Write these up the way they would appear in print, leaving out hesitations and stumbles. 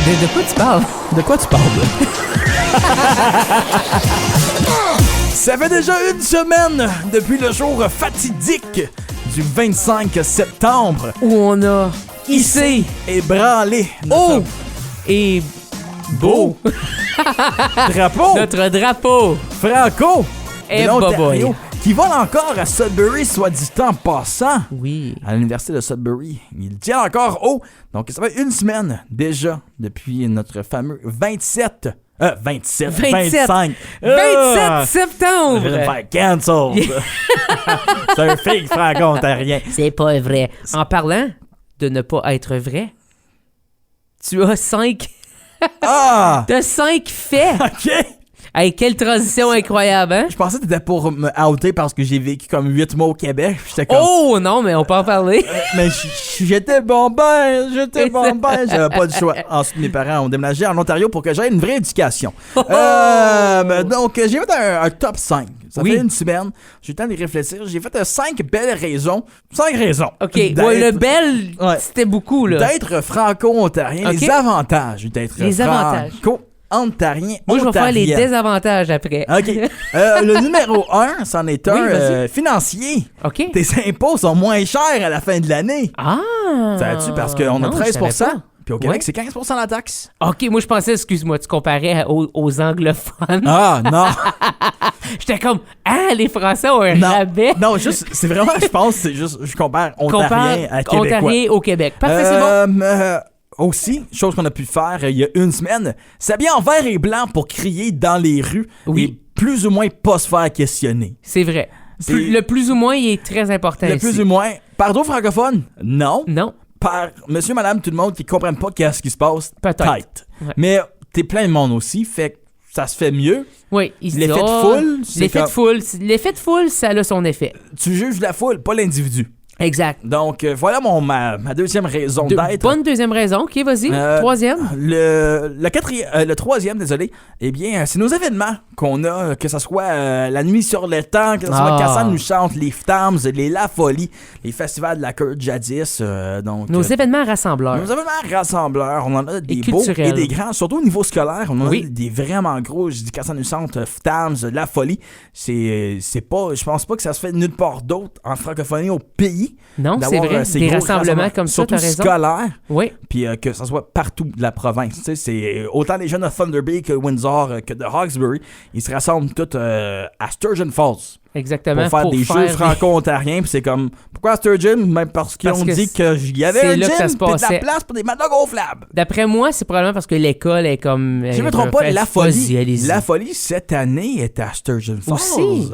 De quoi tu parles? De quoi tu parles? Ça fait déjà une semaine depuis le jour fatidique du 25 septembre Où on a hissé, ébranlé haut et beau drapeau notre drapeau. franco Eh, de l'Ontario, boboy. qui vole encore à Sudbury, soit dit en passant. Oui. À l'université de Sudbury. Il tient encore haut. Donc, ça fait une semaine déjà depuis notre fameux 27. 25. 27 Ah! septembre. Je vais me faire cancel. C'est un fake franco-ontarien. C'est pas vrai. En parlant de ne pas être vrai, tu as 5 Ah! T'as 5 faits. OK. Hey, quelle transition incroyable, hein? Je pensais que t'étais pour me outer parce que j'ai vécu comme 8 mois au Québec. J'étais comme... Oh non, mais on peut en parler. Mais j'étais bon ben. J'avais pas le choix. Ensuite, mes parents ont déménagé en Ontario pour que j'aie une vraie éducation. Donc, j'ai fait un top 5. Ça Oui. fait une semaine. J'ai eu le temps d'y réfléchir. J'ai fait 5 belles raisons. 5 raisons. OK, ouais, le bel, Ouais. c'était beaucoup, là. D'être franco-ontarien. OK. Les avantages d'être Les avantages. franco-ontarien. Moi, je vais faire les ontarien. désavantages après. OK. Le numéro 1, c'en est un Oui, vas-y. financier. OK. Tes impôts sont moins chers à la fin de l'année. Ah! Savais-tu? Parce qu'on a Non, je 13%. savais pas. Puis au Québec, Ouais. c'est 15% la taxe. OK, moi, je pensais, excuse-moi, tu comparais aux anglophones. Ah, non. J'étais comme, les Français ont un non. rabais. Non, juste, c'est vraiment, je pense, c'est juste, je compare ontarien à québécois. Ontarien au Québec. Parfait, c'est bon. Aussi, chose qu'on a pu faire il y a une semaine, s'habiller en vert et blanc pour crier dans les rues Oui. et plus ou moins pas se faire questionner. C'est vrai. C'est- Le plus ou moins, il est très important Le ici. plus ou moins. Par d'autres francophones? Non. Non. Par monsieur, madame, tout le monde qui comprennent pas qu'est-ce qui se passe? Peut-être. Ouais. Ouais. Mais t'es plein de monde aussi, fait que ça se fait mieux. Oui, il se L'effet dit, de foule, c'est l'effet de foule, ça a son effet. Tu juges la foule, pas l'individu. Exact. Donc, voilà ma deuxième raison d'être. Bonne deuxième raison. OK, vas-y. Troisième. Le troisième, désolé, eh bien, c'est nos événements qu'on a, que ce soit la nuit sur le temps, que ce soit Cassan nous chante, les Ftams, les La Folie, les festivals de la Cœur jadis. Donc, Nos événements rassembleurs. nos événements rassembleurs, on en a des Et beaux culturels. et des grands, surtout au niveau scolaire, on en Oui. a des vraiment gros. Je dis Cassan nous chante, Ftams, La Folie. C'est pas, je pense pas que ça se fait nulle part d'autre en francophonie au pays. Non, c'est D'avoir, vrai. ces Des gros rassemblements comme ça, surtout t'as raison. scolaires. Oui. Puis que ça soit partout de la province. Tu sais, c'est autant les jeunes de Thunder Bay que Windsor que de Hawkesbury. Ils se rassemblent tous à Sturgeon Falls Exactement. pour faire des jeux franco-ontariens. Puis c'est comme, pourquoi Sturgeon? Même parce qu'ils ont que dit qu'il y avait c'est un là que ça gym se puis de la passait. place pour des mad dogs gonflables. D'après moi, c'est probablement parce que l'école est comme... Je me trompe pas, La Folie. Vas-y, allez-y. La Folie, cette année, est à Sturgeon Falls. Aussi.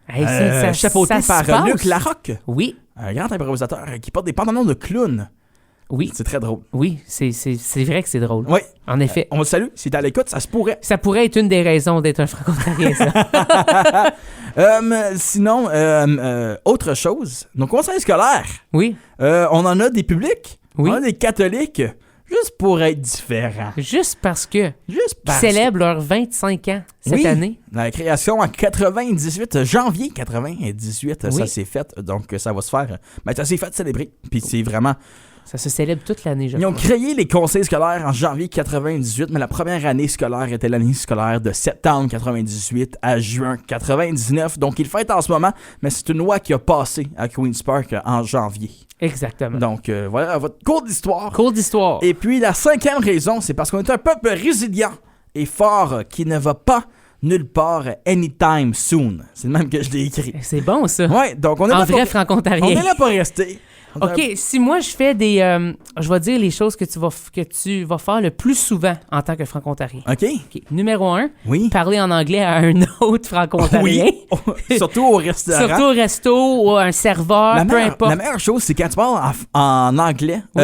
Hey, chapeauté ça se par passe. Luc Larocque, Oui. un grand improvisateur qui porte des pantalons de clown. Oui. C'est très drôle. Oui, c'est vrai que c'est drôle. Oui. En effet. On le salue. Si t'es à l'écoute, ça se pourrait. Ça pourrait être une des raisons d'être un franco-ontarien, ça. Sinon, autre chose, nos conseils scolaires, Oui. on en a des publics, Oui. on en a des catholiques, juste pour être différents. Juste parce que Juste ils parce célèbrent leurs 25 ans cette Oui. année. La création en 98, janvier 98, Oui. ça s'est fait, donc ça va se faire, ça s'est fait célébrer, puis c'est vraiment... Ça se célèbre toute l'année, je Ils ont crois. créé les conseils scolaires en janvier 98, mais la première année scolaire était l'année scolaire de septembre 98 à juin 99. Donc, ils le fêtent en ce moment, mais c'est une loi qui a passé à Queen's Park en janvier. Exactement. Donc, voilà votre cours d'histoire. Cours d'histoire. Et puis, la cinquième raison, c'est parce qu'on est un peuple résilient et fort qui ne va pas nulle part anytime soon. C'est le même que je l'ai écrit. C'est bon, ça. Ouais, donc on est En là vrai on franco-ontarien. est là pour rester. OK, si moi je fais des... je vais dire les choses que tu vas faire le plus souvent en tant que franco-ontarien. OK? OK. Numéro 1, Oui. parler en anglais à un autre franco-ontarien. Oui. Surtout au restaurant. Surtout au resto ou à un serveur, peu importe. La meilleure chose, c'est quand tu parles en anglais Oui.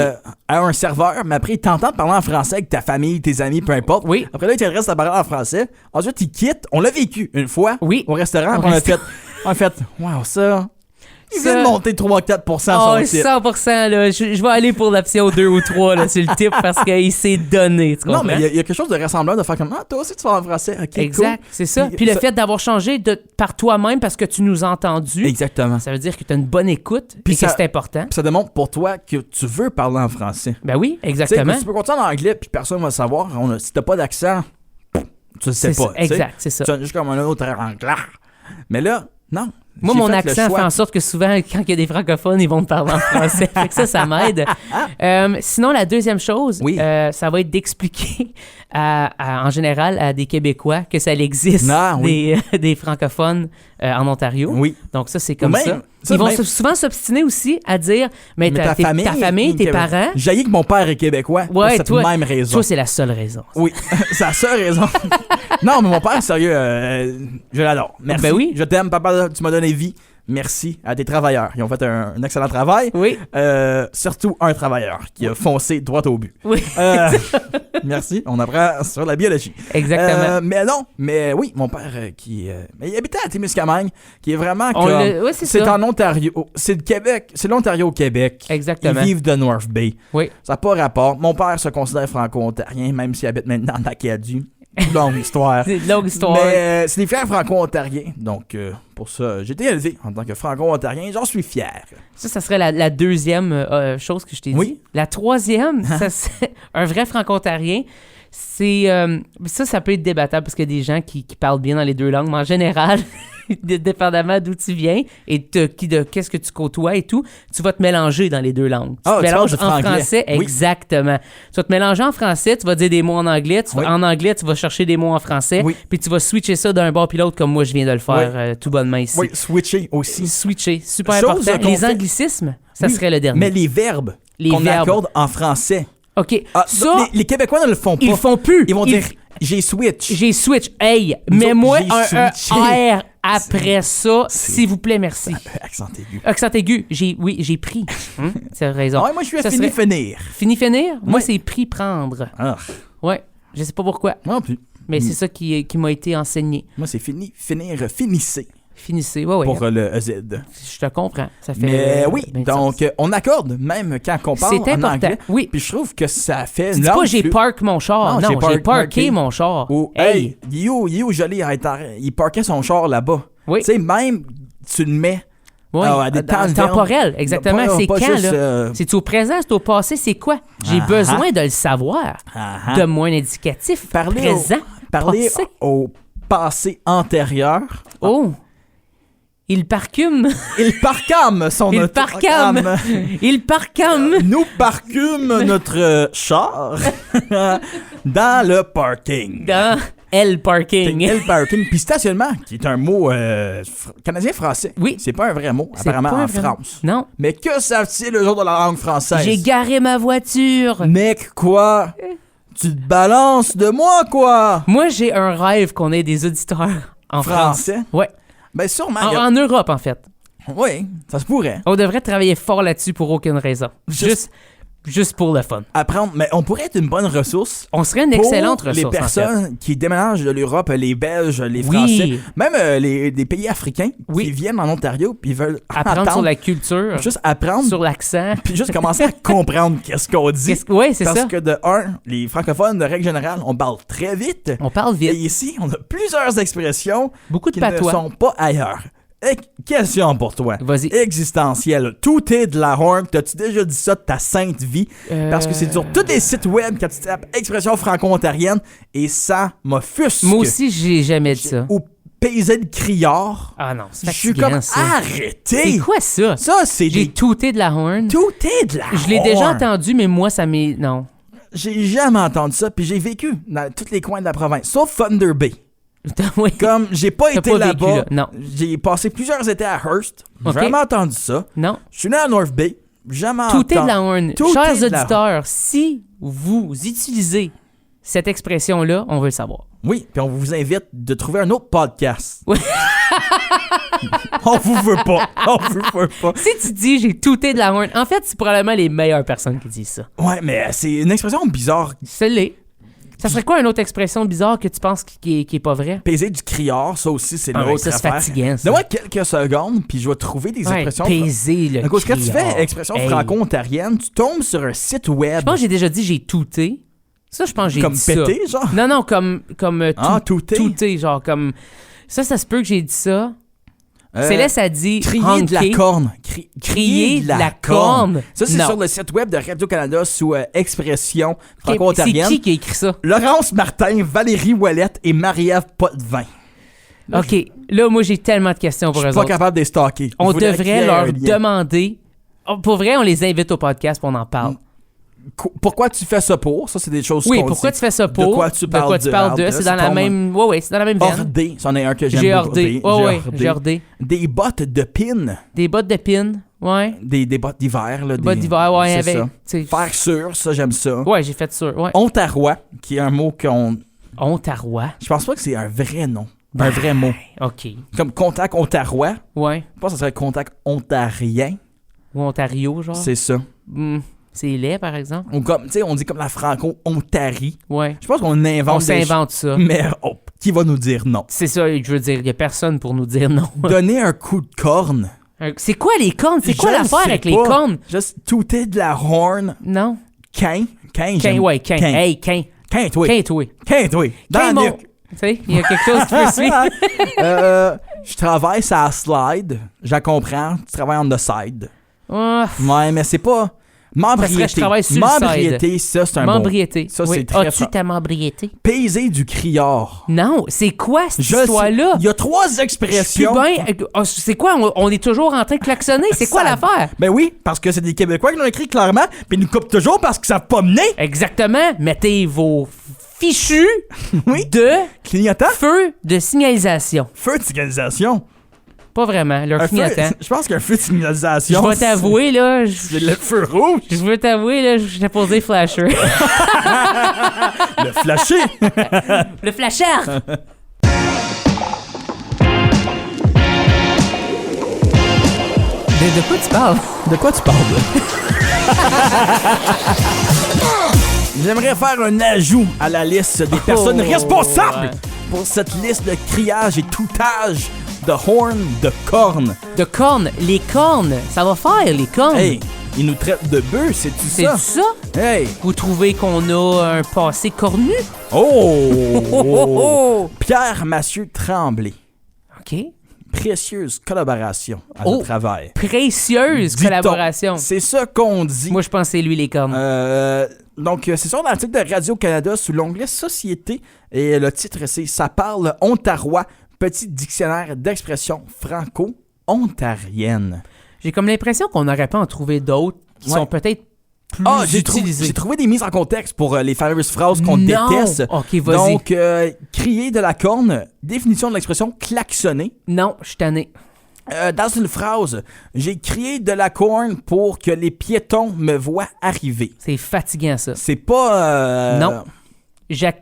à un serveur, mais après, il t'entend parler en français avec ta famille, tes amis, peu importe. Oui. Après là, il t'adresse à parler en français. Ensuite, il quitte. On l'a vécu une fois Oui. au restaurant. Au Puis on a fait, wow, ça, Il vient de monter 3-4% Oh, son type. 100%, là. Je vais aller pour l'option 2 ou 3, là, sur le type, parce qu'il s'est donné, tu comprends? Non, mais il y a quelque chose de ressemblant de faire comme toi aussi tu parles en français. OK, exact, cool. c'est ça. Puis le fait d'avoir changé par toi-même parce que tu nous as entendus, Exactement. ça veut dire que tu as une bonne écoute Puis et ça- que c'est important. Puis ça démontre pour toi que tu veux parler en français. Ben oui, Tu sais, exactement. tu peux continuer en anglais puis personne va le savoir. Si t'as pas d'accent, tu le sais C'est pas. ça, tu sais. exact, c'est ça. Tu sonnes juste comme un autre anglais. Mais là, non. Moi, J'ai mon fait le accent choix. fait en sorte que souvent, quand il y a des francophones, ils vont me parler en français. Fait que ça m'aide. Sinon, la deuxième chose, Oui. ça va être d'expliquer en général à des Québécois que ça existe Ah, oui. des francophones en Ontario. Oui. Donc ça, c'est comme Ou même- ça. ça, Ils vont même- souvent s'obstiner aussi à dire, mais ta famille, tes parents, J'ai que mon père est québécois pour Ouais, cette toi- même raison. toi, c'est la seule raison. Oui, c'est la seule raison. Non, mais mon père, sérieux, je l'adore. Merci. Ben oui. Je t'aime, papa, tu m'as donné vie. Merci à tes travailleurs. Ils ont fait un excellent travail. Oui, Surtout un travailleur qui a foncé droit au but. oui, Merci, on apprend sur la biologie. exactement. Mais non, mais oui, mon père mais il habitait à Témiscamingue, qui est vraiment On comme... ouais, c'est ça. en Ontario. C'est le Québec. C'est l'Ontario au Québec. Exactement. Ils vivent de North Bay. Oui. Ça n'a pas rapport. Mon père se considère franco-ontarien, même s'il habite maintenant en Acadie. Longue histoire. C'est une longue histoire. Mais c'est des frères franco-ontariens. Donc, pour ça, j'ai été élevé en tant que franco-ontarien. J'en suis fier. Ça serait la deuxième chose que je t'ai dit. Oui. La troisième, ça c'est un vrai franco-ontarien. C'est ça peut être débattable parce qu'il y a des gens qui parlent bien dans les deux langues, mais en général, dépendamment d'où tu viens et de qu'est-ce que tu côtoies et tout, tu vas te mélanger dans les deux langues. Ah, Tu te tu mélanges parles en de franglais. français, Oui. exactement. Tu vas te mélanger en français, tu vas dire des mots en anglais, Oui. en anglais, tu vas chercher des mots en français, Oui. puis tu vas switcher ça d'un bord puis l'autre comme moi je viens de le faire tout bonnement ici. Oui, switcher aussi. Switcher, super Chose important. qu'on Les fait- anglicismes, ça Oui, serait le dernier. Mais les verbes Les qu'on verbes. accorde en français. OK, Ah, ça, les Québécois ne le font pas. ils le font plus. Ils vont dire j'ai switch. J'ai switch. Hey, Nous mets-moi autres, j'ai un switché. R après ça, s'il vous plaît, merci. Accent aigu. Accent aigu, j'ai pris. Tu as raison. Ah ouais, moi, je suis à Ça fini serait- finir. Fini finir? Moi, Ouais. c'est pris prendre. Ah, Ouais, je sais pas pourquoi, moi non plus. mais c'est ça qui m'a été enseigné. Moi, c'est fini, finir, finissez Finissez, ouais. pour le EZ. Je te comprends. Ça fait. Mais oui, bien de donc sens. on accorde même quand on parle C'est en important. anglais. Oui. Puis je trouve que ça fait Tu une dis pas langue j'ai plus- park mon char. Non, Non, j'ai j'ai parké parké mon char. Ou Hey! hey, you Jolie, il parquait son char là-bas. Oui. Tu sais, même tu le mets Oui, à des temps de temporel, exactement. Pas- C'est pas quand, juste, là? C'est-tu au présent, c'est au passé, c'est quoi? J'ai Ah, besoin de le savoir. ah, De moins indicatif. Parler présent. parler passé. au passé antérieur. Oh! Il parcume. Il parcame son Il auto- parcame. Il parcame. Nous parquâmes notre char dans le parking. Dans L parking. Le parking. Puis stationnement, qui est un mot canadien-français. Oui. C'est pas un vrai mot, C'est apparemment pas un en vrai- France. Non. Mais que savent-ils le jour de la langue française? J'ai garé ma voiture. Mec, quoi? Tu te balances de moi, quoi? Moi, j'ai un rêve qu'on ait des auditeurs en France. Français? Ouais. Ben sûrement. En Europe, en fait. Oui, ça se pourrait. On devrait travailler fort là-dessus pour aucune raison. Juste pour le fun. Apprendre, mais on pourrait être une bonne ressource On serait une pour excellente ressource. les en fait. personnes qui déménagent de l'Europe, les Belges, les Oui. Français, même des pays africains Oui. qui viennent en Ontario puis veulent Apprendre entendre, sur la culture, juste apprendre, sur l'accent. puis juste commencer à comprendre qu'est-ce qu'on dit. Oui, c'est Parce ça. que de un, les francophones, de règle générale, on parle très vite. On parle Et vite. ici, on a plusieurs expressions Beaucoup de qui ne patois. sont pas ailleurs. Question pour toi. Vas-y. Existentielle. Tout est de la horn. T'as-tu déjà dit ça de ta sainte vie? Parce que c'est sur tous les sites web quand tu tapes expression franco-ontarienne et ça m'offusque. Moi aussi, j'ai jamais dit ça. Ou paysan criard. Ah non, c'est Je suis fatigant, comme ça. arrêtez. C'est quoi ça? Ça, c'est J'ai des... touté de la horn. Tout est de la Je l'ai déjà horn. entendu, mais moi, ça m'est... Non. J'ai jamais entendu ça. Puis j'ai vécu dans tous les coins de la province. Sauf Thunder Bay. Oui. Comme j'ai pas T'as été pas vécu là-bas. là, non. J'ai passé plusieurs étés à Hearst. J'ai Ok. jamais entendu ça. Non. Je suis né à North Bay. Jamais Touté de entendu. la horn. Touté Chers de la auditeurs, si vous utilisez cette expression-là, on veut le savoir. Oui, puis on vous invite de trouver un autre podcast. Oui. On vous veut pas. On vous veut pas. Si tu dis j'ai touté de la horn, en fait, c'est probablement les meilleures personnes qui disent ça. Ouais, mais c'est une expression bizarre. C'est l'est. Ça serait quoi une autre expression bizarre que tu penses qui est pas vraie? Peser du criard, ça aussi, c'est l'autre ça, c'est affaire. fatigant, ça. Donne-moi quelques secondes, puis je vais trouver des expressions. Peser le Donc, quand tu criard. fais expression franco-ontarienne, tu tombes sur un site web. Je pense que j'ai déjà dit j'ai touté. Ça, je pense que j'ai Comme dit ça. pété, genre? Non, comme touté. touté, genre comme... Ça se peut que j'ai dit ça. Céleste a dit crier de la corne. Crier de la corne. Ça, c'est Non. sur le site web de Radio-Canada sous expression franco-ontarienne. C'est qui a écrit ça? Laurence Martin, Valérie Ouellette et Marie-Ève Potvin. OK. Là, moi, j'ai tellement de questions pour Je eux suis pas autres. capable de les stalker. On Je voudrais qu'il y devrait ait leur un lien. demander... Oh, pour vrai, on les invite au podcast pour on en parle. Pourquoi tu fais ça pour? Ça, c'est des choses Oui, qu'on pourquoi dit. tu fais ça pour? De quoi tu parles de? C'est dans la même... Ouais, c'est dans la même veine. Ordé, c'en est un que j'aime J'ai beaucoup. ordé. J'ai ordé. Des bottes de pin. Des bottes de pin. Ouais. Des bottes d'hiver. Là, Des bottes d'hiver, ouais, c'est avec... ça. t'sais, Faire sûr, ça, j'aime ça. Ouais, j'ai fait sûr, ouais. Ontarois, qui est un mot qu'on... Ontarois. Je pense pas que c'est un vrai nom. Un vrai mot. OK. Comme contact ontarois. Ouais. Je pense que ça serait contact ontarien. Ou Ontario, genre. C'est ça. C'est laid, par exemple. Ou comme, tu sais, on dit comme la franco-ontarie. Ouais. Je pense qu'on invente On s'invente ça. Mais qui va nous dire non? C'est ça, je veux dire, il n'y a personne pour nous dire non. Donner un coup de corne. C'est quoi les cornes? C'est quoi Je l'affaire sais avec pas. les cornes? Juste touter de la horn. Non. Quin. Quin, ouais, quin. Hey, quin. Quin, toi. Quin, toi. Quin, toi. Dans Quin, la mon... nuque. Tu sais, il y a quelque chose qui peut suivre. Je travaille sur la slide. Je la comprends. Tu travailles on the side. Oh, Ouais, mais c'est pas... Membriété. je travaille sur le Membriété, ça, c'est un membriété. mot. Ça, Oui. c'est très As-tu ta membriété? Paiser du criard. Non, c'est quoi cette Je sais. histoire-là? Il y a 3 Je suis expressions. bien... C'est quoi? On est toujours en train de klaxonner? C'est quoi Ça- l'affaire? Ben oui, parce que c'est des Québécois qui l'ont écrit clairement, puis ils nous coupent toujours parce qu'ils savent pas mener. Exactement. Mettez vos fichus Oui. de Clignotant. feu de signalisation. Feu de signalisation. Pas vraiment, leur Un feu, clignotant. je pense qu'un feu de Je signalisation. vais t'avouer, là... C'est le feu rouge. Je veux t'avouer, là, j'ai posé flasher. Le flasher. Le flashard! De quoi tu parles? De quoi tu parles? J'aimerais faire un ajout à la liste des personnes responsables ouais. pour cette liste de criage et toutage de horn de cornes. De cornes. Les cornes. Ça va faire, les cornes. Hey, ils nous traitent de bœufs, c'est-tu C'est ça? ça? Hey! Vous trouvez qu'on a un passé cornu? Oh! Pierre Mathieu Tremblay. OK. Précieuse collaboration à Oh. notre travail. Précieuse Dit-on. collaboration. C'est ça qu'on dit. Moi, je pense que c'est lui, les cornes. Donc, c'est sur l'article de Radio-Canada sous l'onglet Société. Et le titre, c'est « Ça parle ontarois, petit dictionnaire d'expression franco-ontarienne J'ai comme l'impression qu'on n'aurait pas en trouvé d'autres qui Ouais. sont peut-être plus j'ai utilisés. trouvé des mises en contexte pour les fameuses phrases qu'on Non. déteste. OK, vas-y. Donc, crier de la corne, définition de l'expression klaxonner. Non, je suis tanné. Dans une phrase, j'ai crié de la corne pour que les piétons me voient arriver. C'est fatigant, ça. C'est pas... Non.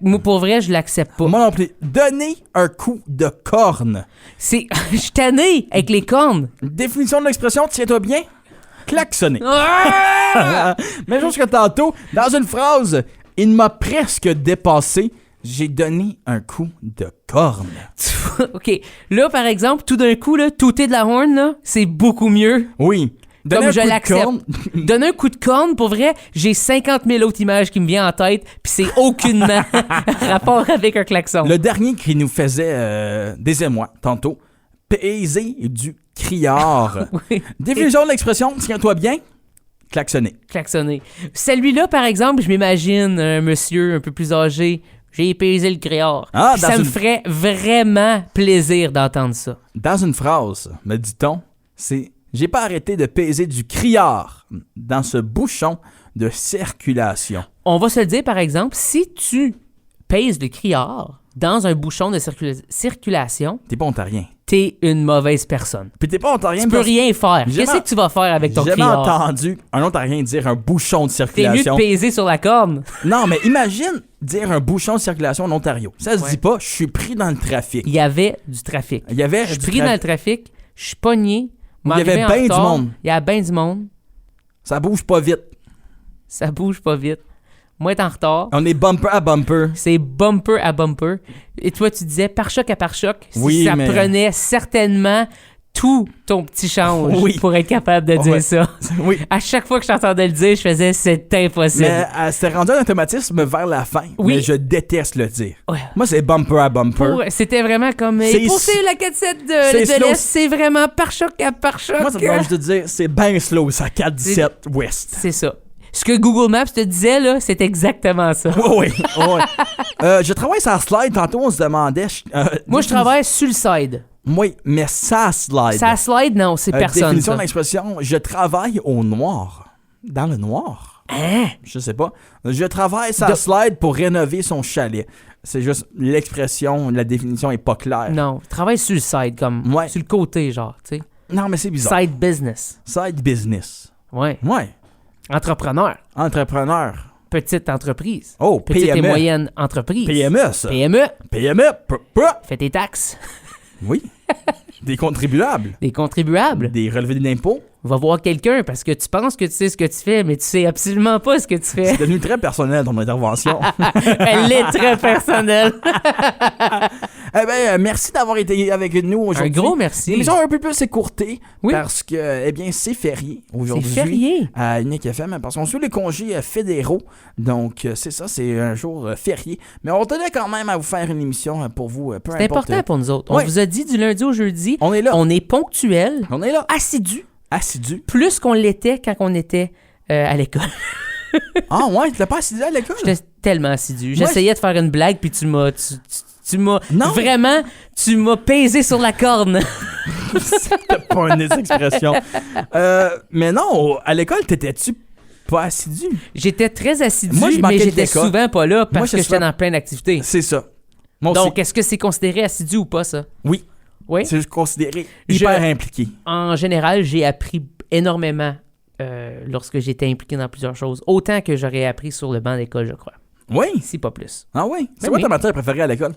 Moi, pour vrai, je l'accepte pas. Moi non plus. Donner un coup de corne. C'est... Je suis tanné avec les cornes. Définition de l'expression, tiens-toi bien. Klaxonner. Ah! Même chose que tantôt, dans une phrase, il m'a presque dépassé. J'ai donné un coup de corne. OK. Là, par exemple, tout d'un coup, là, touter de la horn, là, c'est beaucoup mieux. Oui. Donner Comme un je coup de l'accepte. corne. Donner un coup de corne, pour vrai, j'ai 50 000 autres images qui me viennent en tête, puis c'est aucunement rapport avec un klaxon. Le dernier qui nous faisait des émois, tantôt, paiser du criard. Oui. Définition de l'expression, tiens-toi bien, klaxonner. Klaxonner. Celui-là, par exemple, je m'imagine un monsieur un peu plus âgé. J'ai épaisé le criard. Ah, Puis dans ça me une- ferait vraiment plaisir d'entendre ça. Dans une phrase, me dit-on, c'est « J'ai pas arrêté de paiser du criard dans ce bouchon de circulation. On va se le dire, par exemple, si tu pèses le criard dans un bouchon de circulation, » T'es pas ontarien. t'es une mauvaise personne. Puis t'es pas ontarien Tu peux parce- rien faire. J'ai Qu'est-ce jamais- que tu vas faire avec ton J'ai jamais criard? entendu un ontarien dire un bouchon de T'es mieux circulation. de peser sur la corne. Non, mais imagine dire un bouchon de circulation en Ontario. Ça se Ouais. dit pas, je suis pris dans le trafic. Il y avait du trafic. Il y avait Je suis du pris dans le trafic, je suis pogné. Il y avait m'arrivais en ben du retard. monde. Il y avait bien du monde. Ça bouge pas vite. Ça bouge pas vite. Moi, être en retard. On est bumper à bumper. C'est bumper à bumper. Et toi, tu disais pare-choc à pare-choc. Oui, ça mais... prenait certainement tout ton petit change pour être capable de dire ça. Oui. À chaque fois que je t'entendais le dire, je faisais « c'est impossible ». Mais c'était rendu un automatisme vers la fin. Oui. Mais je déteste le dire. Ouais. Moi, c'est bumper à bumper. C'était vraiment comme C'est poursuivre la 4-7 c'est de slow. l'Est, c'est vraiment pare-choc à pare-choc. Moi, ça me dérange de dire, c'est bien slow, ça, 4-17 West. C'est ça. Ce que Google Maps te disait, là, c'est exactement ça. Oui, oui. Je travaille sur la slide. Tantôt, on se demandait... Moi, je travaille sur le side. Oui, mais ça slide. Ça slide, non, c'est personne. Définition ça. de l'expression, je travaille au noir. Dans le noir. Hein? Je sais pas. Je travaille sur la slide pour rénover son chalet. C'est juste l'expression, la définition est pas claire. Non, travaille sur le side, comme sur le côté, genre, tu sais. Non, mais c'est bizarre. Side business. Side business. Ouais. Ouais. Entrepreneur. Entrepreneur. Petite entreprise. Oh, Petite PME. et moyenne entreprise. PME, ça. PME. PME. Fais tes taxes. Oui. Des contribuables. Des contribuables. Des relevés d'impôts. Va voir quelqu'un parce que tu penses que tu sais ce que tu fais, mais tu sais absolument pas ce que tu fais. C'est devenu très personnel, ton intervention. Elle est très personnelle. Eh bien, merci d'avoir été avec nous aujourd'hui. Un gros merci. L'émission a un peu plus écourtée Oui. parce que, eh bien, c'est férié aujourd'hui. C'est férié. À Unique FM parce qu'on suit les congés fédéraux. Donc, c'est ça, c'est un jour férié. Mais on tenait quand même à vous faire une émission pour vous, peu C'est importe. important pour nous autres. Ouais. On vous a dit du lundi au jeudi. On est là. On est ponctuel, On est là. assidu, Assidu. plus qu'on l'était quand on était à l'école. Ah ouais, tu l'as pas assidu à l'école? J'étais tellement assidu. J'essayais de faire une blague, puis tu m'as Non. vraiment, tu m'as pesé sur la corne. C'était pas une expression. Mais non, à l'école, t'étais-tu pas assidu? J'étais très assidu, Moi, je manquais mais de j'étais l'école. souvent pas là Moi, parce que j'étais j'étais souvent- dans plein d'activités. C'est ça. Moi Donc, aussi. est-ce que c'est considéré assidu ou pas, ça? Oui. Oui. C'est considéré hyper impliqué. En général, j'ai appris énormément lorsque j'étais impliqué dans plusieurs choses. Autant que j'aurais appris sur le banc d'école, je crois. Oui. Si pas plus. Ah oui. C'est Ben quoi oui. ta matière préférée à l'école?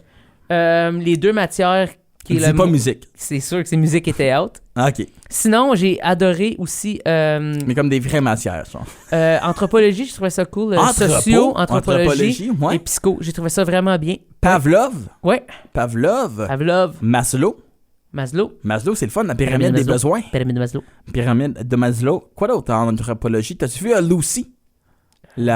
Les deux matières qui est Dis pas le musique. C'est sûr que c'est musique et théâtre. Ah, OK. Sinon, j'ai adoré aussi Mais comme des vraies matières, ça. anthropologie, je trouvais ça cool. Anthropologie ouais. et psycho. J'ai trouvé ça vraiment bien. Pavlov. Ouais. Pavlov. Pavlov, Maslow. Maslow, Maslow, c'est le fun, la pyramide des Maslow. besoins. pyramide de Maslow. Pyramide de Maslow. Quoi d'autre en anthropologie? T'as-tu vu Lucy? J'ai Le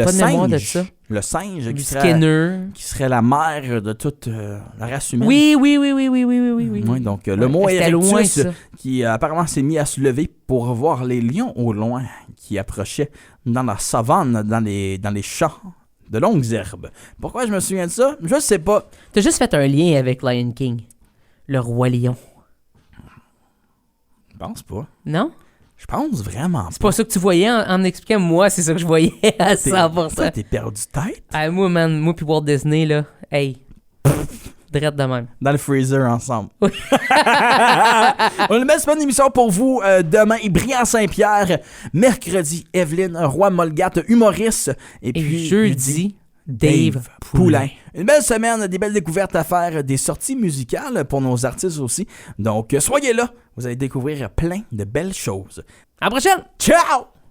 pas de mémoire singe. de ça. Le singe Du qui serait, Skinner. qui serait la mère de toute la race humaine. Oui. Oui, donc le mot C'était Erectus loin, ça. qui apparemment s'est mis à se lever pour voir les lions au loin qui approchaient dans la savane, dans les champs de longues herbes. Pourquoi je me souviens de ça? Je sais pas. T'as juste fait un lien avec Lion King. Le roi lion. Je pense pas. Non? Je pense vraiment C'est pas ça que tu voyais en expliquant. Moi, c'est ça que je voyais à 100%. T'es perdu tête? Ah, moi, man, moi puis Walt Disney, là, hey, drette de même. Dans le freezer ensemble. On a une belle semaine d'émission pour vous. Demain, Brian Saint-Pierre. Mercredi, Evelyne Roy-Molgat, humoriste. Et puis jeudi, Dave Poulain. Une belle semaine, des belles découvertes à faire, des sorties musicales pour nos artistes aussi. Donc, soyez là. Vous allez découvrir plein de belles choses. À la prochaine! Ciao!